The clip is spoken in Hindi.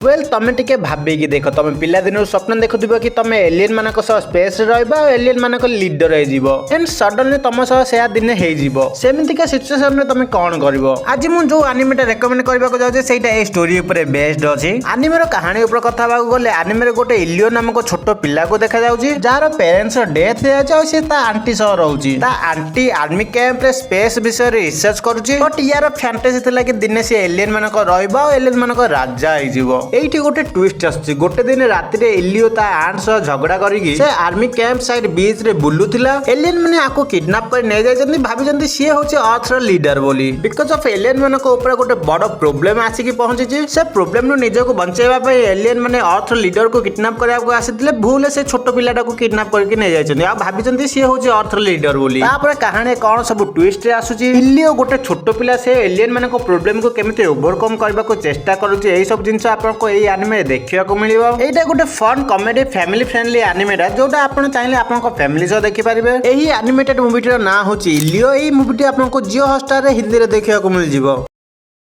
वेल तमें टिके भाबिकी देख तुम पिला दिन स्वप्न देखुव कि तुम एलियन मान स्पेस एलियन मान लीडर एंड सडनली तुम सह दिन होमतिका सिचुएशन में तुम कौन कर आज मुझे आनिमेटा रेकमेंड करने जाऊँ से स्टोरी उपर बेस्ड अच्छी आनिमेर कहानी उपर कथा गले आनिमेर गोटे इलियो नामक छोट पिला को देखा जाऊँगी जार पेरेन्ट्स डेथ हो आंटी सह रोचे आंटी आर्मी कैंप रे स्पेस विषय रिसर्च करुच्ची बट यार फैंटेसी थिला कि दिने से एलियन मानक एलियन मानक राजा हो एइठी गोटे ट्विस्ट आछी गोटे दिन राति रे इलियो ता आंट सह झगड़ा करिकी से आर्मी कैंप साइड बीच रे बुलुथिला एलियन माने आको किडनैप कर नै जायछन्ती भाबिछन्ती सी होचे अर्थ रो लीडर बोली बिकॉज ऑफ एलियन मानक ऊपर गोटे बड़ प्रॉब्लम आसी की पहुंची से प्रॉब्लम नु निज को बंचाइबा पई एलियन माने अर्थ लीडर को किडनैप करया को आसीथिले भूल से छोटो पिलाटा को किडनैप करके नै जायछन्ती आ भाबिछन्ती सी होचे अर्थ लीडर बोली तापर कहानी कोन सब ट्विस्ट रे आसुची इलियो गोटे छोटो पिला से एलियन मानक प्रॉब्लम को केमिति ओवरकम करबा को चेष्टा करूची एई सब जिंस आपनको एई एनिमे देखिया को मिलिबो एटा गोटे फन कॉमेडी फैमिली फ्रेंडली एनिमेटा जोटा आपण चाहिले आपनको फैमिली सह देखि परिबे एही एनिमेटेड मूवीटर ना होची इलियो एई मूवीटी आपनको जियो हॉटस्टार रे हिंदी रे देखिया को मिल जिवो।